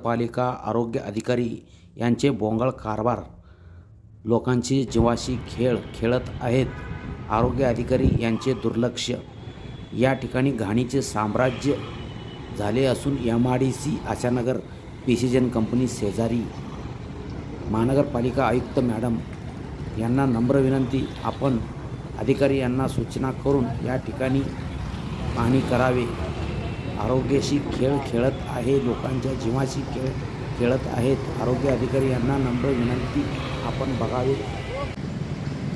महानगरपालिका आरोग्य अधिकारी यांचे बोंगळ कारभार लोकांची जीवाशी खेळ खेळत आहेत। आरोग्य अधिकारी यांचे दुर्लक्ष। या ठिकाणी घाणीचे साम्राज्य झाले असून MIDC आशानगर प्रिसिजन कंपनी शेजारी महानगरपालिका आयुक्त मॅडम यांना नम्र विनंती, आपण अधिकारी यांना सूचना करून या ठिकाणी पाहणी करावे। आरोग्याशी खेळ खेळत आहे, लोकांच्या जीवाशी खेळ खेळत आहेत। आरोग्य अधिकारी यांना नम्र विनंती, आपण बघावे।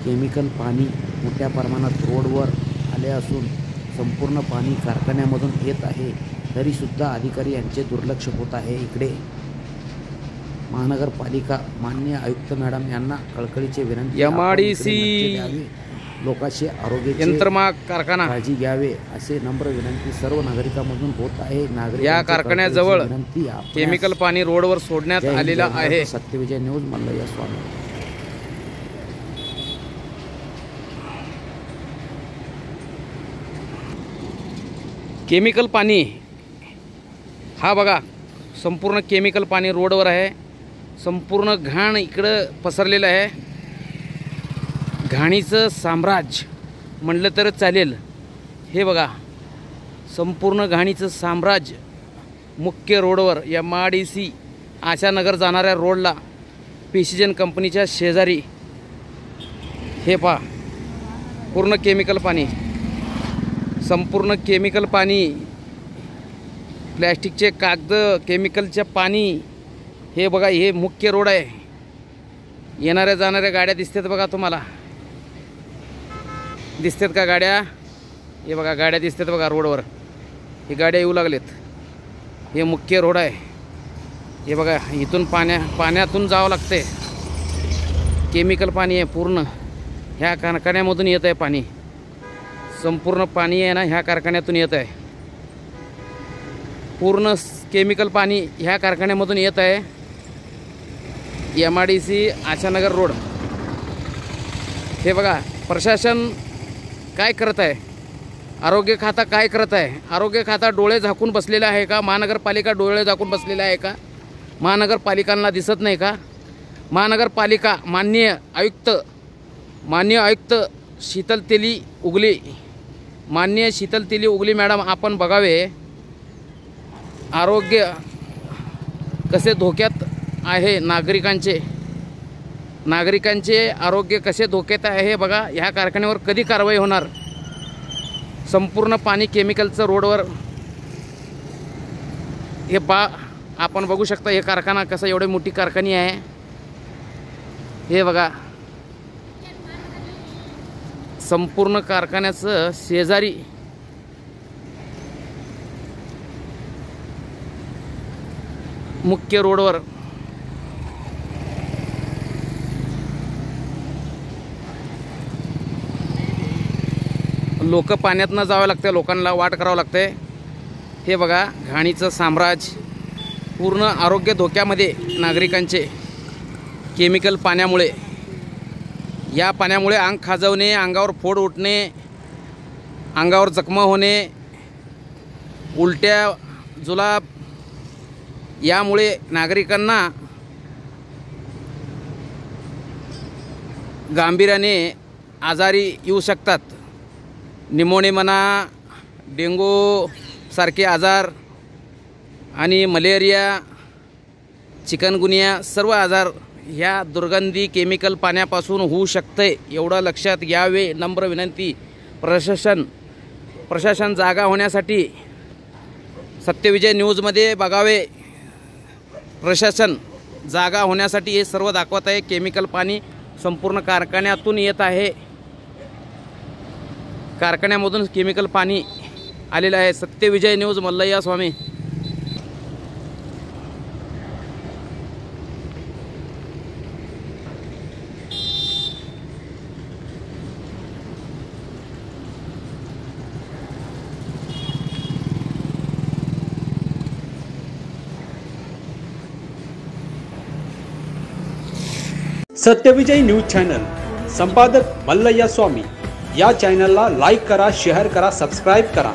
केमिकल पाणी मोठ्या प्रमाणात रोडवर आले असून संपूर्ण पाणी कारखान्यामधून येत आहे, तरीसुद्धा अधिकारी यांचे दुर्लक्ष होत आहे। इकडे महानगरपालिका माननीय आयुक्त मॅडम यांना कळकळीची विनंती, MIDC लोकांचे आरोग्याची यंत्रमाग कारखाना काळजी घ्यावे असे नम्र विनंती सर्व नागरिकांमधून होत आहे। या कारखान्याजवळ केमिकल पाणी रोडवर सोडण्यात आलेला आहे। सत्यविजय न्यूज मल्लय्या स्वामी। केमिकल पाणी हा बघा, संपूर्ण केमिकल पाणी रोडवर आहे। संपूर्ण घाण इकडं पसरलेलं आहे। घाणीचं साम्राज्य म्हणलं तर चालेल। हे बघा, संपूर्ण घाणीचं साम्राज्य मुख्य रोडवर MIDC आशानगर जाणाऱ्या रोडला प्रिसिजन कंपनीच्या शेजारी हे पहा, पूर्ण केमिकल पाणी, संपूर्ण केमिकल पाणी, प्लॅस्टिकचे कागद, केमिकलचे पाणी। हे बघा, हे मुख्य रोड आहे। येणाऱ्या जाणाऱ्या गाड्या दिसतात बघा, तुम्हाला दिसतात का गाड्या? हे बघा, गाड्या दिसतात बघा रोडवर। हे गाड्या येऊ लागलेत। हे मुख्य रोड आहे। हे बघा, इथून पाण्यातून जावं लागते। केमिकल पाणी आहे पूर्ण। ह्या कारखान्यामधून येत आहे पाणी। संपूर्ण पाणी आहे ना, ह्या कारखान्यातून येत आहे। पूर्ण केमिकल पाणी ह्या कारखान्यामधून येत आहे। MIDC Ashanagar road. हे बघा, प्रशासन काय करत आहे? आरोग्य खाता काय करत आहे? आरोग्य खाता डोळे झाकून बसलेला आहे का? महानगरपालिका डोळे झाकून बसलेला आहे का? महानगरपालिकांना दिसत नाही का? महानगरपालिका माननीय आयुक्त शीतल तेली उगली, माननीय शीतल तेली उगली मॅडम, आपण बघावे आरोग्य कसे धोक्यात आहे। नागरिकांचे आरोग्य कसे धोक्यात आहे हे बघा। ह्या कारखान्यावर कधी कारवाई होणार? संपूर्ण पाणी केमिकलचं रोडवर हे आपण बघू शकता। हे कारखाना कसा, एवढी मोठी कारखानी आहे। हे बघा, संपूर्ण कारखान्याचं शेजारी मुख्य रोडवर लोक पाण्यातनं जावं लागतं, लोकांना वाट करावं लागते। हे बघा, घाणीचं साम्राज्य पूर्ण आरोग्य धोक्यामध्ये नागरिकांचे केमिकल पाण्यामुळे। या पाण्यामुळे अंग खाजवणे, अंगावर फोड उठणे, अंगावर जखमा होणे, उलट्या, जुलाब, यामुळे नागरिकांना गांभीर्याने आजारी येऊ शकतात। निमोनिया म्हणा, डेंगू सारखे आजार आणि मलेरिया, चिकनगुनिया सर्व आजार ह्या दुर्गंधी केमिकल पाण्यापासून होऊ शकते, एवढं लक्षात घ्यावे। नम्र विनंती, प्रशासन जागा होण्यासाठी सत्यविजय न्यूजमध्ये बघावे। प्रशासन जागा होण्यासाठी हे सर्व दाखवत आहे। केमिकल पाणी संपूर्ण कारखान्यातून येत आहे। कारखान्यामधून केमिकल पाणी आलेलं आहे। सत्यविजय न्यूज मल्लय्या स्वामी। सत्यविजय न्यूज चॅनल, संपादक मल्लय्या स्वामी। या चॅनलला लाईक करा, शेअर करा, सबस्क्राईब करा।